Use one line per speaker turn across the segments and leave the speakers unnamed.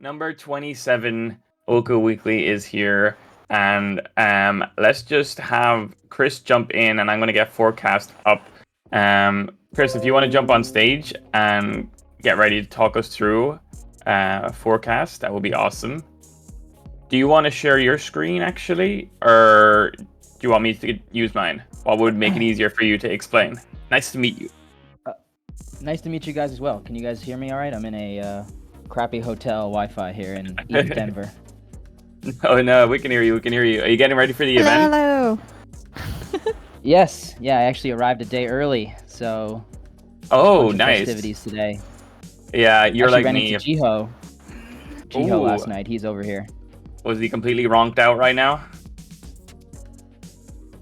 Number 27 Woku Weekly is here, and let's just have Chris jump in, and I'm going to get Forkast up. Chris, if you want to jump on stage and get ready to talk us through Forkast, that would be awesome. Do you want to share your screen, actually, or do you want me to use mine? What would make it easier for you to explain? Nice to meet you.
Nice to meet you guys as well. Can you guys hear me all right? I'm in a crappy hotel Wi-Fi here in East Denver.
Oh no, we can hear you. We can hear you. Are you getting ready for the event?
Hello.
Yes, yeah, I actually arrived a day early, so.
Oh, nice.
Festivities today.
Yeah, you're
actually
like
ran
me.
Into Jiho last night. He's over here.
Was he completely ronked out right now?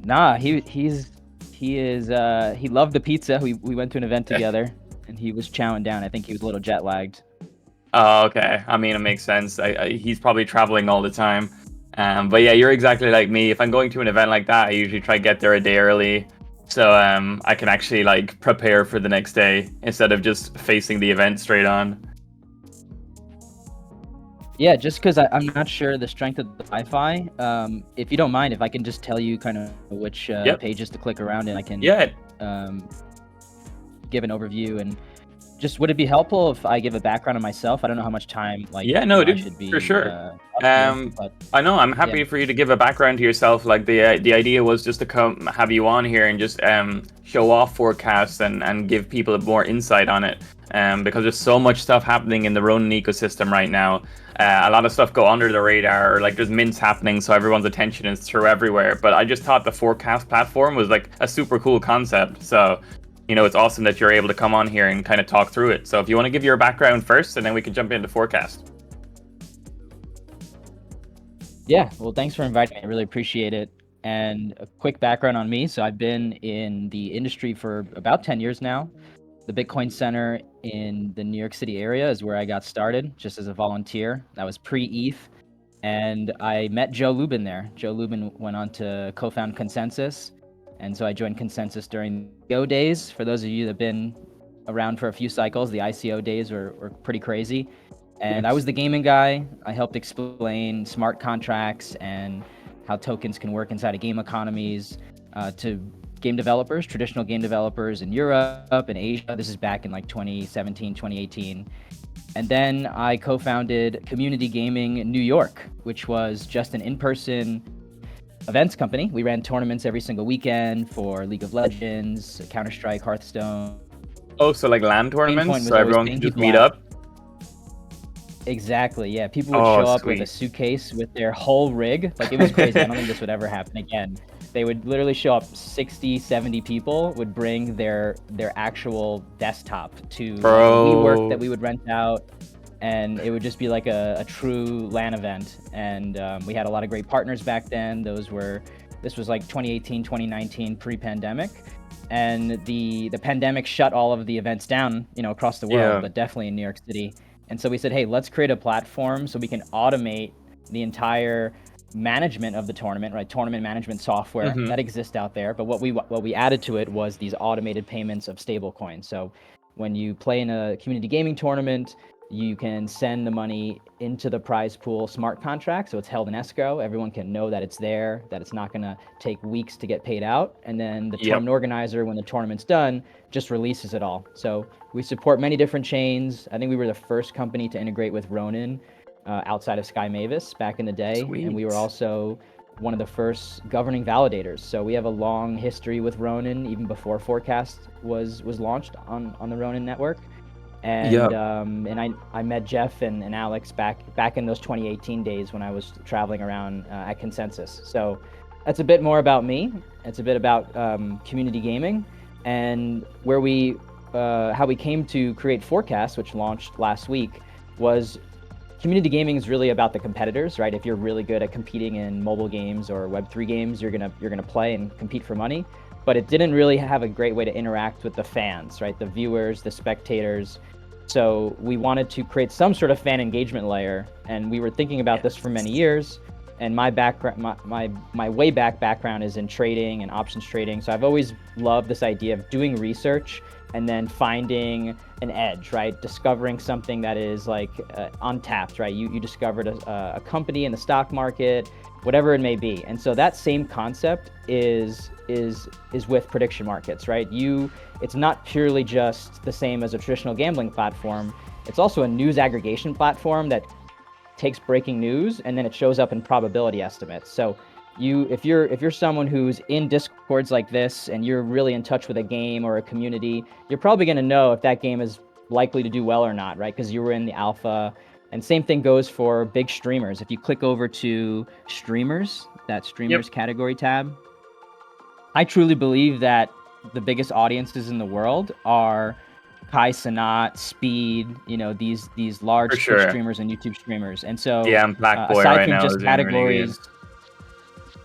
Nah, he loved the pizza. We went to an event together, and he was chowing down. I think he was a little jet lagged.
Oh, okay. I mean, it makes sense. He's probably traveling all the time. But yeah, you're exactly like me. If I'm going to an event like that, I usually try to get there a day early, so I can actually like prepare for the next day instead of just facing the event straight on.
Yeah, just because I'm not sure the strength of the Wi-Fi. If you don't mind, if I can just tell you kind of which pages to click around, and I can give an overview. And just would it be helpful if I give a background on myself? I don't know how much time
should be for sure. I know I'm happy for you to give a background to yourself. Like the idea was just to come have you on here and just show off Forkast and give people more insight on it. Because there's so much stuff happening in the Ronin ecosystem right now. A lot of stuff go under the radar, or like there's mints happening, so everyone's attention is through everywhere. But I just thought the Forkast platform was like a super cool concept. So, you know, it's awesome that you're able to come on here and kind of talk through it. So if you want to give your background first, and then we can jump into Forkast.
Yeah, well, thanks for inviting me. I really appreciate it. And a quick background on me. So I've been in the industry for about 10 years now. The Bitcoin Center in the New York City area is where I got started, just as a volunteer. That was pre-ETH. And I met Joe Lubin there. Joe Lubin went on to co-found Consensus. And so I joined Consensus during the ICO days. For those of you that have been around for a few cycles, the ICO days were pretty crazy. And I was the gaming guy. I helped explain smart contracts and how tokens can work inside of game economies to game developers, traditional game developers in Europe and Asia. This is back in like 2017, 2018. And then I co-founded CommunityGaming in New York, which was just an in-person events company. We ran tournaments every single weekend for League of Legends, Counter-Strike, Hearthstone.
Oh, so like LAN tournaments, so everyone can just meet up?
Exactly, yeah. People would show up with a suitcase with their whole rig. Like, it was crazy. I don't think this would ever happen again. They would literally show up, 60, 70 people would bring their actual desktop to WeWork that we would rent out. And it would just be like a true LAN event. And we had a lot of great partners back then. This was like 2018, 2019, pre-pandemic. And the pandemic shut all of the events down, you know, across the world, but definitely in New York City. And so we said, hey, let's create a platform so we can automate the entire management of the tournament, right? Tournament management software that exists out there. But what we added to it was these automated payments of stablecoins. So when you play in a community gaming tournament, you can send the money into the prize pool smart contract. So it's held in escrow. Everyone can know that it's there, that it's not going to take weeks to get paid out. And then the tournament organizer, when the tournament's done, just releases it all. So we support many different chains. I think we were the first company to integrate with Ronin outside of Sky Mavis back in the day.
Sweet.
And we were also one of the first governing validators. So we have a long history with Ronin, even before Forkast was launched on the Ronin network. And I met Jeff and Alex back in those 2018 days when I was traveling around at Consensus. So that's a bit more about me. It's a bit about community gaming and how we came to create Forkast, which launched last week. Was community gaming is really about the competitors, right? If you're really good at competing in mobile games or Web3 games, you're gonna play and compete for money. But it didn't really have a great way to interact with the fans, right? The viewers, the spectators. So we wanted to create some sort of fan engagement layer, and we were thinking about this for many years. And my background, my way back background is in trading and options trading. So I've always loved this idea of doing research and then finding an edge, right? Discovering something that is like untapped, right? You discovered a company in the stock market, whatever it may be. And so that same concept is with prediction markets, right? It's not purely just the same as a traditional gambling platform. It's also a news aggregation platform that takes breaking news and then it shows up in probability estimates. So if you're someone who's in discords like this and you're really in touch with a game or a community, you're probably going to know if that game is likely to do well or not, right? Because you were in the alpha. And same thing goes for big streamers. If you click over to streamers, that streamers category tab, I truly believe that the biggest audiences in the world are Kai Cenat, Speed, these large Twitch streamers and YouTube streamers. And so
I'm Black Boy
aside
right
from
now
just categories,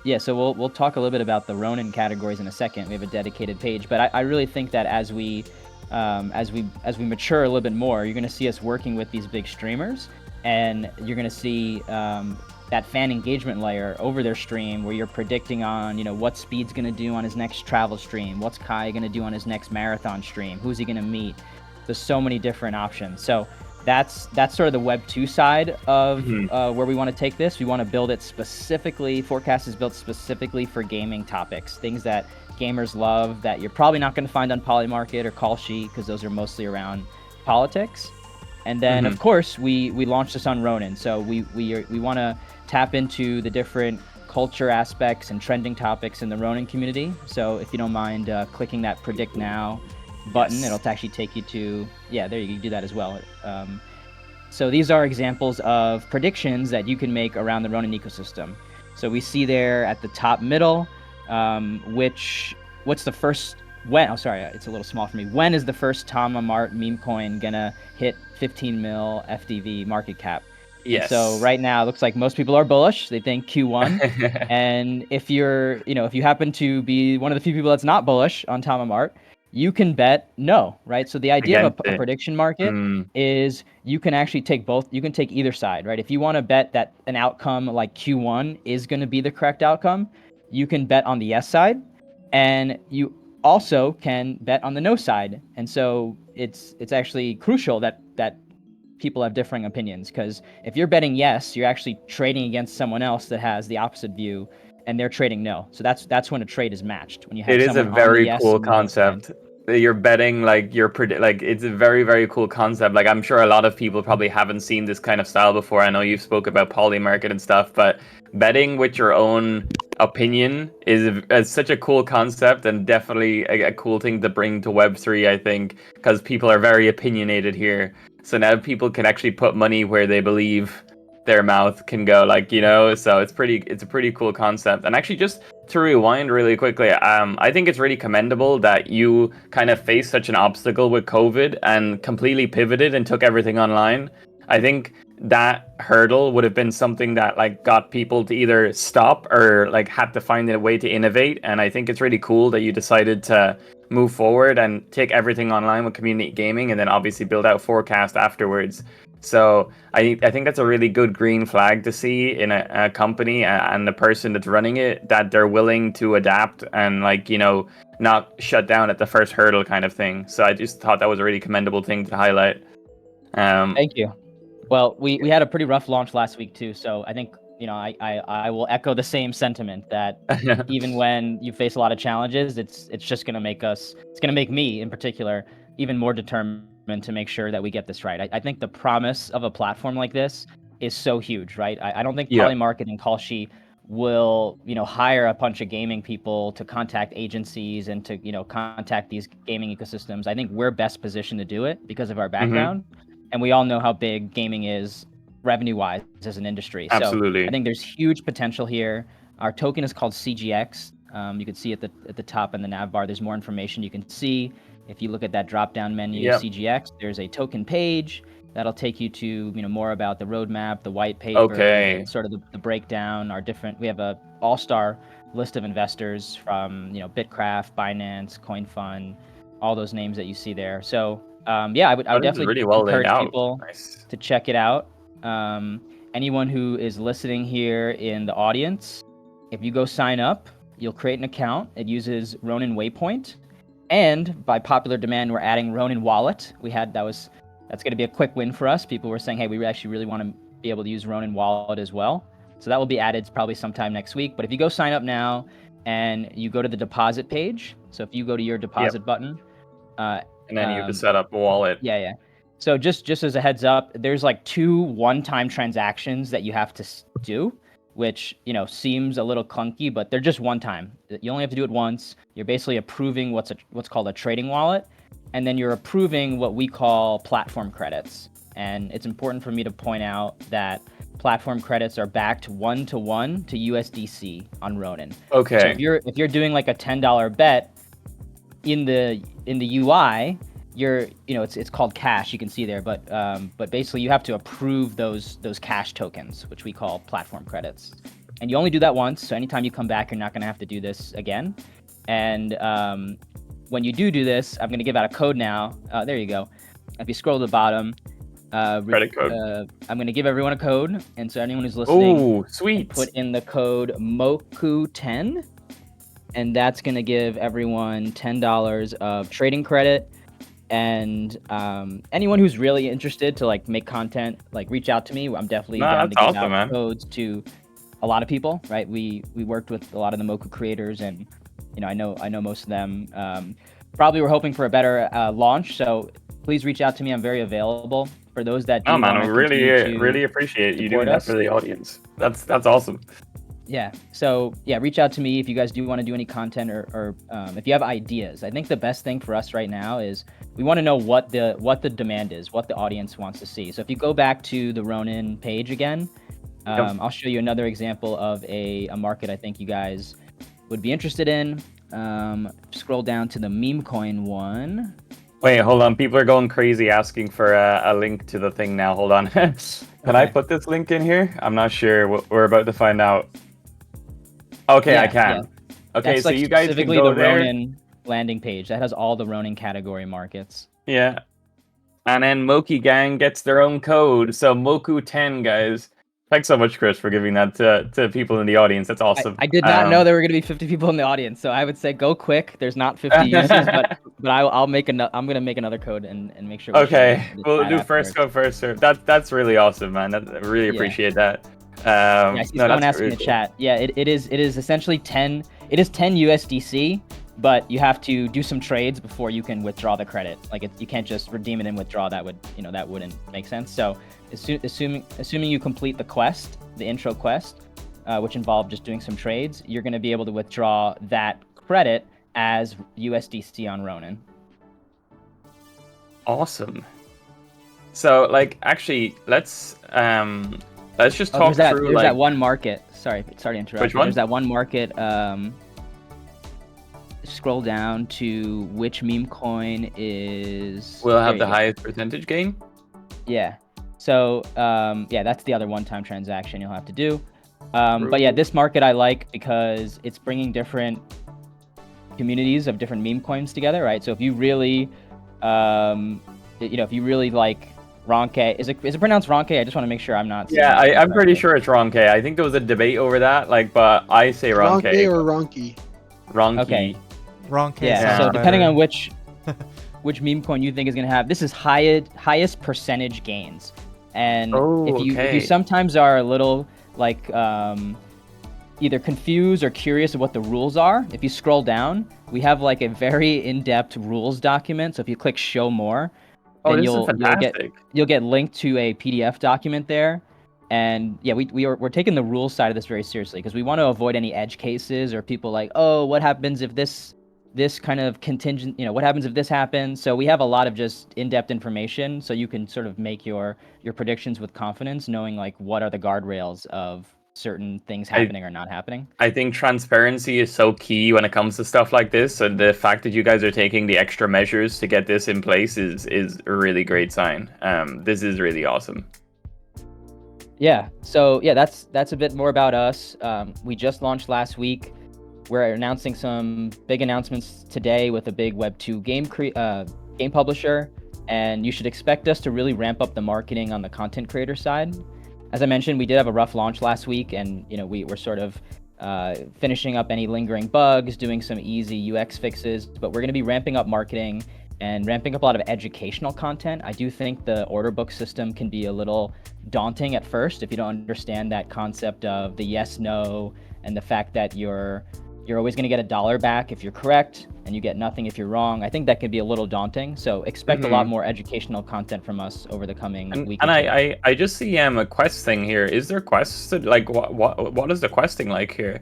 really
so we'll talk a little bit about the Ronin categories in a second. We have a dedicated page, but I really think that as we mature a little bit more, you're going to see us working with these big streamers, and you're going to see that fan engagement layer over their stream where you're predicting on, what Speed's going to do on his next travel stream, what's Kai going to do on his next marathon stream, who's he going to meet. There's so many different options. So that's sort of the Web 2 side of where we want to take this. We want to build it specifically. Forkast is built specifically for gaming topics, things that gamers love that you're probably not going to find on Polymarket or Call Sheet because those are mostly around politics. And then, of course, we launched this on Ronin. So we want to tap into the different culture aspects and trending topics in the Ronin community. So if you don't mind clicking that Predict Now button, it'll actually take you to, there you can do that as well. So these are examples of predictions that you can make around the Ronin ecosystem. So we see there at the top middle, what's the first, it's a little small for me. When is the first Tama Mart meme coin gonna hit 15 mil FDV market cap?
Yes.
So right now, it looks like most people are bullish. They think Q1. And if if you happen to be one of the few people that's not bullish on Tama Mart, you can bet no, right? So the idea of a prediction market is you can actually take both. You can take either side, right? If you want to bet that an outcome like Q1 is going to be the correct outcome, you can bet on the yes side, and you also can bet on the no side. And so it's actually crucial that people have differing opinions, because if you're betting yes, you're actually trading against someone else that has the opposite view, and they're trading no. So that's when a trade is matched. When you have
it is a very cool concept. You're betting it's a very, very cool concept. Like, I'm sure a lot of people probably haven't seen this kind of style before. I know you've spoke about Polymarket and stuff, but betting with your own opinion is such a cool concept, and definitely a cool thing to bring to Web3, I think, because people are very opinionated here. So now people can actually put money where they believe their mouth can go, so it's a pretty cool concept. And actually, just to rewind really quickly, I think it's really commendable that you kind of faced such an obstacle with COVID and completely pivoted and took everything online. I think that hurdle would have been something that got people to either stop or had to find a way to innovate. And I think it's really cool that you decided to move forward and take everything online with community gaming, and then obviously build out Forkast afterwards. So I think that's a really good green flag to see in a company and the person that's running it, that they're willing to adapt and not shut down at the first hurdle kind of thing. So I just thought that was a really commendable thing to highlight.
Thank you. Well, we had a pretty rough launch last week too, so I think I will echo the same sentiment that even when you face a lot of challenges, it's just gonna make me in particular even more determined to make sure that we get this right. I think the promise of a platform like this is so huge, right? I don't think Polymarket and Call Sheet will hire a bunch of gaming people to contact agencies and to contact these gaming ecosystems. I think we're best positioned to do it because of our background, and we all know how big gaming is revenue-wise as an industry.
Absolutely.
So I think there's huge potential here. Our token is called CGX. You can see at the top in the nav bar, there's more information you can see. If you look at that drop-down menu, CGX, there's a token page that'll take you to more about the roadmap, the white paper, sort of the breakdown. We have a all-star list of investors from Bitcraft, Binance, CoinFund, all those names that you see there. So I would definitely
really
encourage people to check it out. Anyone who is listening here in the audience, if you go sign up, you'll create an account. It uses Ronin Waypoint. And by popular demand, we're adding Ronin Wallet. That's going to be a quick win for us. People were saying, hey, we actually really want to be able to use Ronin Wallet as well. So that will be added probably sometime next week. But if you go sign up now and you go to the deposit page, so if you go to your deposit button,
and then you have to set up a wallet.
Yeah. So just as a heads up, there's like 2 one-time transactions that you have to do, which seems a little clunky, but they're just one time. You only have to do it once. You're basically approving what's called a trading wallet, and then you're approving what we call platform credits. And it's important for me to point out that platform credits are backed 1-to-1 to USDC on Ronin.
Okay.
So if you're doing like a $10 bet in the UI, it's called cash. You can see there, but basically you have to approve those cash tokens, which we call platform credits, and you only do that once. So anytime you come back, you're not going to have to do this again. And when you do this, I'm going to give out a code now. There you go. If you scroll to the bottom,
credit code.
I'm going to give everyone a code, and so anyone who's listening,
oh sweet,
put in the code Moku10, and that's going to give everyone $10 of trading credit. And anyone who's really interested to like make content, like reach out to me. I'm definitely down to give out codes to a lot of people, right? We worked with a lot of the Moku creators, and I know most of them. Probably we're hoping for a better launch, so please reach out to me. I'm very available for those that do.
Oh man, I really appreciate you doing that for the audience. That's awesome.
Yeah. So yeah, reach out to me if you guys do want to do any content or if you have ideas. I think the best thing for us right now is we want to know what the demand is, what the audience wants to see. So if you go back to the Ronin page again, I'll show you another example of a market I think you guys would be interested in. Scroll down to the meme coin one.
Wait, hold on. People are going crazy asking for a link to the thing now. Hold on. Can I put this link in here? I'm not sure. We're about to find out. Okay, yeah, I can. Yeah. Okay, that's so you guys can go
the there. Ronin landing page that has all the Ronin category markets.
Yeah, and then Moki Gang gets their own code. So Moku10, guys. Thanks so much, Chris, for giving that to people in the audience. That's awesome.
I did not know there were going to be 50 people in the audience, so I would say go quick. There's not 50 users, but I'm going to make another code and make sure.
Okay, we'll do first come first serve. That's really awesome, man. I really appreciate that.
I see someone asking in the chat. Yeah, it is essentially 10. It is 10 USDC, but you have to do some trades before you can withdraw the credit. Like you can't just redeem it and withdraw. That wouldn't make sense. So assuming you complete the quest, the intro quest, which involved just doing some trades, you're going to be able to withdraw that credit as USDC on Ronin.
Awesome. So actually, let's just talk through.
There's that one market. Sorry to interrupt.
Which one?
There's that one market. Scroll down to which meme coin
will have the highest percentage gain.
Yeah. So that's the other one-time transaction you'll have to do. But yeah, this market I like because it's bringing different communities of different meme coins together, right? So if you really, if you really like Ronke, is it pronounced Ronke? I just want to make sure I'm not.
Yeah, I'm pretty sure it's Ronke. I think there was a debate over that, but I say Ronke.
Ronke or Ronke?
Ronke.
Okay.
Ronke.
Yeah. So depending on which meme coin you think is gonna have, this is highest percentage gains. And if you sometimes are a little either confused or curious of what the rules are, if you scroll down, we have a very in-depth rules document. So if you click show more, then you'll get linked to a PDF document there. And yeah, we're taking the rules side of this very seriously because we want to avoid any edge cases or people what happens if this kind of contingent, what happens if this happens? So we have a lot of just in-depth information so you can sort of make your predictions with confidence, knowing what are the guardrails of certain things happening or not happening.
I think transparency is so key when it comes to stuff like this. And the fact that you guys are taking the extra measures to get this in place is a really great sign. This is really awesome.
Yeah. So yeah, that's a bit more about us. We just launched last week. We're announcing some big announcements today with a big Web2 game publisher, and you should expect us to really ramp up the marketing on the content creator side. As I mentioned, we did have a rough launch last week, and we're sort of finishing up any lingering bugs, doing some easy UX fixes, but we're going to be ramping up marketing and ramping up a lot of educational content. I do think the order book system can be a little daunting at first if you don't understand that concept of the yes, no, and the fact that you're always going to get $1 back if you're correct and you get nothing if you're wrong. I think that can be a little daunting. So expect a lot more educational content from us over the coming week.
And I just see a quest thing here. Is there quests? Like what is the questing like here?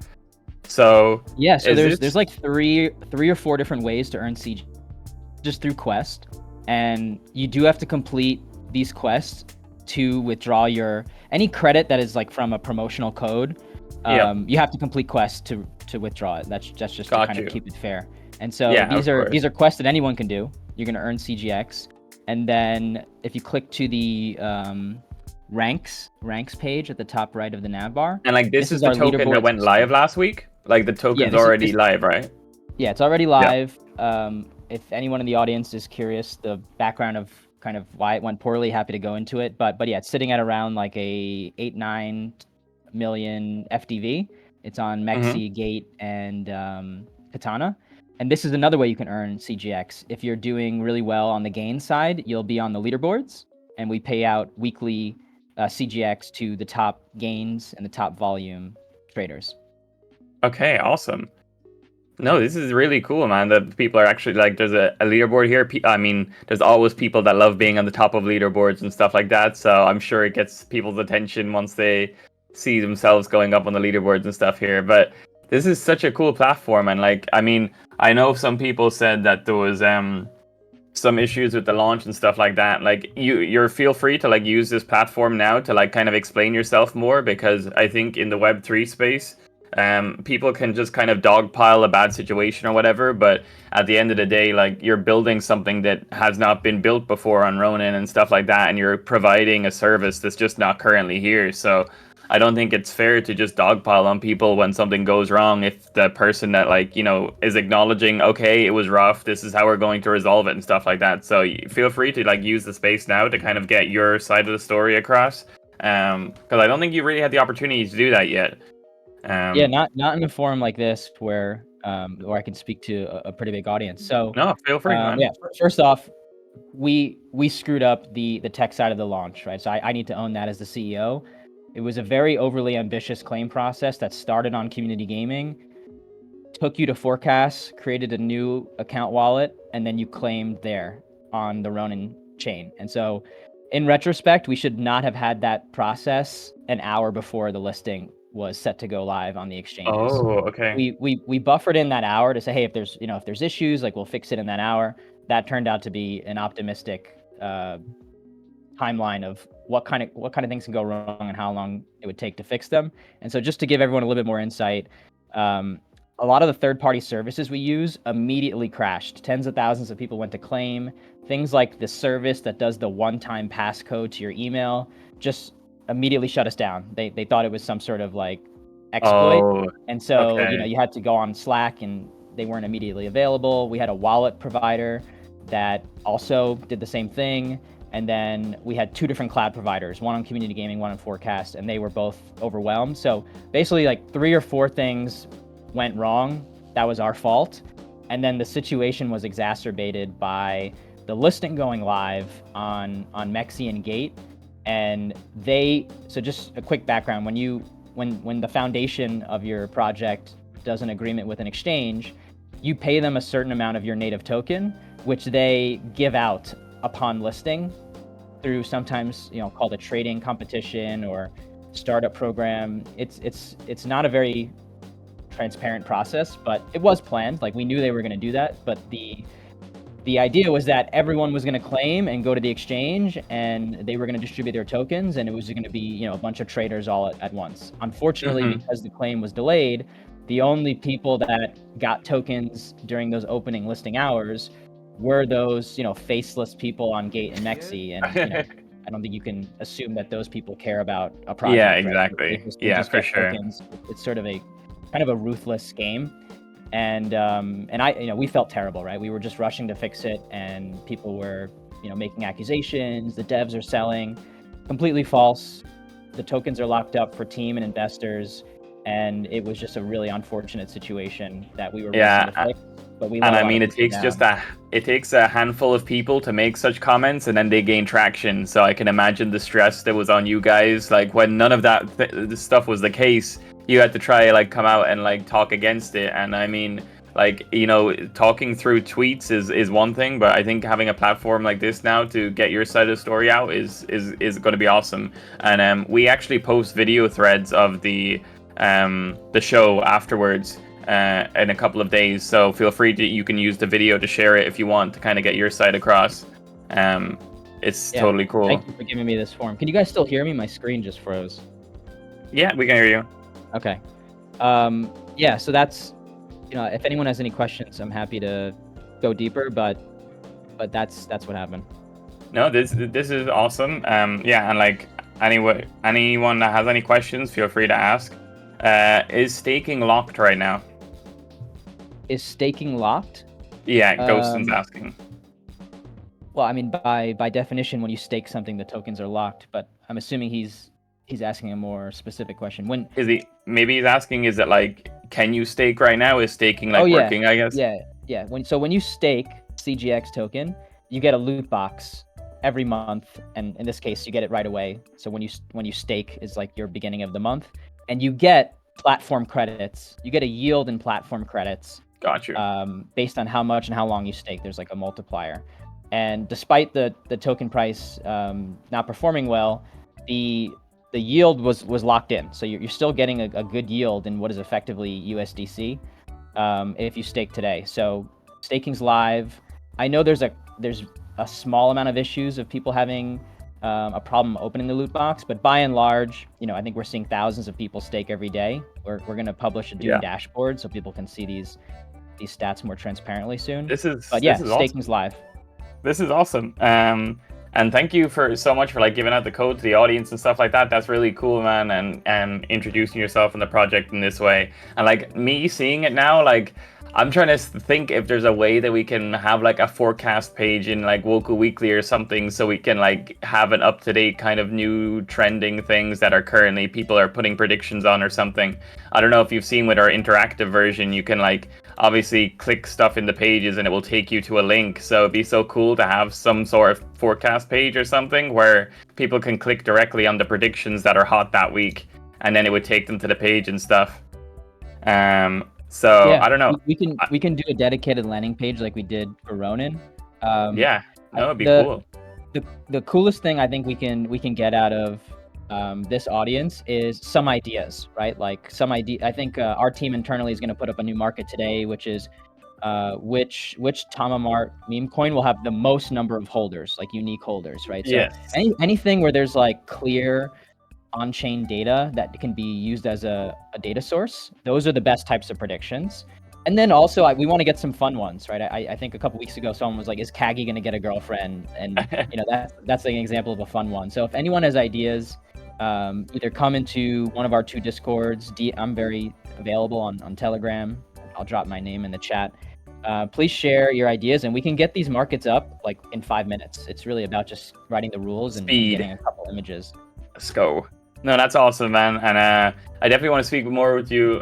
So
yeah, so there's like three or four different ways to earn CG just through quest, and you do have to complete these quests to withdraw any credit that is like from a promotional code. You have to complete quests to withdraw it. That's just to kind of keep it fair. And so these are quests that anyone can do. You're going to earn CGX, and then if you click to the ranks page at the top right of the nav bar,
and like this is the token that went live last week. Like the token's already live, right?
Yeah, it's already live. If anyone in the audience is curious, the background of kind of why it went poorly, happy to go into it. But yeah, it's sitting at around like a 8-9 million FDV. It's on Mexi, Gate, and Katana. And this is another way you can earn CGX. If you're doing really well on the gain side, you'll be on the leaderboards, and we pay out weekly CGX to the top gains and the top volume traders.
Okay, awesome. No, this is really cool, man. That people are actually like, there's a leaderboard here. I mean, there's always people that love being on the top of leaderboards and stuff like that. So I'm sure it gets people's attention once they see themselves going up on the leaderboards and stuff here. But this is such a cool platform. And like, I mean, I know some people said that there was some issues with the launch and stuff like that. Like you're feel free to like use this platform now to like kind of explain yourself more, because I think in the Web3 space, people can just kind of dogpile a bad situation or whatever, but at the end of the day, like you're building something that has not been built before on Ronin and stuff like that, and you're providing a service that's just not currently here. So I don't think it's fair to just dogpile on people when something goes wrong if the person that like, you know, is acknowledging, okay, it was rough, this is how we're going to resolve it and stuff like that. So feel free to like use the space now to kind of get your side of the story across, because I don't think you really had the opportunity to do that yet.
Yeah, not in a forum like this where I can speak to a pretty big audience. So
no, feel free, man.
Yeah, first off, we screwed up the tech side of the launch, right? So I need to own that as the CEO. It was a very overly ambitious claim process that started on CommunityGaming, took you to Forkast, created a new account wallet, and then you claimed there on the Ronin chain. And so in retrospect, we should not have had that process an hour before the listing was set to go live on the exchanges.
Oh, okay.
We buffered in that hour to say, hey, if there's issues, like we'll fix it in that hour. That turned out to be an optimistic timeline of what kind of things can go wrong and how long it would take to fix them. And so just to give everyone a little bit more insight, a lot of the third-party services we use immediately crashed. Tens of thousands of people went to claim. Things like the service that does the one-time passcode to your email just immediately shut us down. They thought it was some sort of like exploit. And so you had to go on Slack and they weren't immediately available. We had a wallet provider that also did the same thing. And then we had two different cloud providers, one on CommunityGaming, one on Forkast, and they were both overwhelmed. So basically like 3 or 4 things went wrong. That was our fault. And then the situation was exacerbated by the listing going live on Mexi and Gate. And so just a quick background, when the foundation of your project does an agreement with an exchange, you pay them a certain amount of your native token, which they give out upon listing through sometimes, called a trading competition or startup program. It's not a very transparent process, but it was planned. Like we knew they were going to do that, but the idea was that everyone was going to claim and go to the exchange and they were going to distribute their tokens, and it was going to be, a bunch of traders all at once. Unfortunately, because the claim was delayed, the only people that got tokens during those opening listing hours were those, faceless people on Gate and Mexi. And, I don't think you can assume that those people care about a project.
Yeah, exactly.
Right?
Yeah, for sure.
Tokens. It's sort of a kind of a ruthless game. And we felt terrible, right? We were just rushing to fix it, and people were, making accusations. The devs are selling, completely false. The tokens are locked up for team and investors. and it was just a really unfortunate situation that we were
Yeah,
racing to fix. But we
and I mean, it takes a handful of people to make such comments, and then they gain traction. So I can imagine the stress that was on you guys. Like when none of that stuff was the case, you had to try like come out and like talk against it. And I mean, like, you know, talking through tweets is one thing, but I think having a platform like this now to get your side of the story out is going to be awesome. And we actually post video threads of the show afterwards. In a couple of days, so feel free to, you can use the video to share it if you want to kind of get your side across. It's totally cool.
Thank you for giving me this forum. Can you guys still hear me? My screen just froze.
Yeah, we can hear you.
Okay. Yeah, so that's, you know, if anyone has any questions, I'm happy to go deeper, but that's what happened.
No, this is awesome. Yeah, and like anyone that has any questions, feel free to ask. Is staking locked right now?
Is staking locked?
Yeah, Ghostin's asking.
Well, I mean, by definition, when you stake something, the tokens are locked. But I'm assuming he's asking a more specific question. When
is he? Maybe he's asking, is it like, can you stake right now? Is staking like working? I guess.
Yeah. When you stake CGX token, you get a loot box every month, and in this case, you get it right away. So when you stake is like your beginning of the month, and you get platform credits. You get a yield in platform credits.
Got you.
Based on how much and how long you stake, there's like a multiplier. And despite the token price not performing well, the yield was locked in. So you're still getting a good yield in what is effectively USDC if you stake today. So staking's live. I know there's a small amount of issues of people having a problem opening the loot box, but by and large, you know, I think we're seeing thousands of people stake every day. We're going to publish a Doom dashboard so people can see these stats more transparently soon. Staking's live.
This is awesome. And thank you so much for like giving out the code to the audience and stuff like that. That's really cool, man. And introducing yourself in the project in this way. And like me seeing it now, like I'm trying to think if there's a way that we can have like a forecast page in like Woku Weekly or something, so we can like have an up-to-date kind of new trending things that are currently people are putting predictions on or something. I don't know if you've seen with our interactive version, you can like obviously click stuff in the pages and it will take you to a link. So it'd be so cool to have some sort of forecast page or something where people can click directly on the predictions that are hot that week, and then it would take them to the page and stuff. So I don't know.
We can do a dedicated landing page like we did for Ronin.
It'd be cool.
The coolest thing I think we can get out of this audience is some ideas, right? Like some idea. I think our team internally is going to put up a new market today, which is which Tamamart meme coin will have the most number of holders, like unique holders, right? So anything where there's like clear on-chain data that can be used as a data source, those are the best types of predictions. And then also we want to get some fun ones, right? I think a couple weeks ago someone was like, is Cammyyy going to get a girlfriend? And you know, that's like an example of a fun one. So if anyone has ideas, either come into one of our 2 discords. I'm very available on Telegram. I'll drop my name in the chat. Please share your ideas, and we can get these markets up like in 5 minutes. It's really about just writing the rules and getting a couple images.
Let's go. No, that's awesome, man. And I definitely want to speak more with you,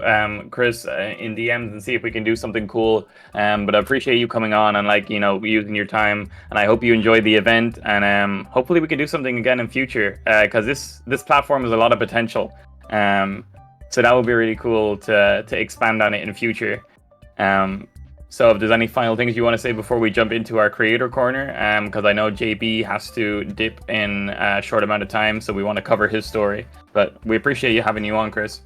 Chris, in DMs and see if we can do something cool. But I appreciate you coming on and like, you know, using your time. And I hope you enjoyed the event. And hopefully we can do something again in future, because this platform has a lot of potential. So that would be really cool to expand on it in the future. So if there's any final things you want to say before we jump into our creator corner, because I know JB has to dip in a short amount of time, so we want to cover his story. But we appreciate you having you on, Chris.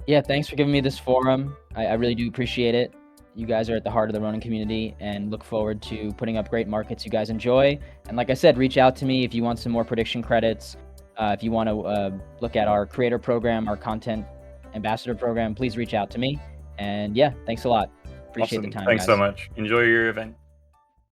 Yeah, thanks for giving me this forum. I really do appreciate it. You guys are at the heart of the Ronin community, and look forward to putting up great markets you guys enjoy. And like I said, reach out to me if you want some more prediction credits. If you want to look at our creator program, our content ambassador program, please reach out to me. And yeah, thanks a lot. Appreciate the time.
Thanks so much. Enjoy your event.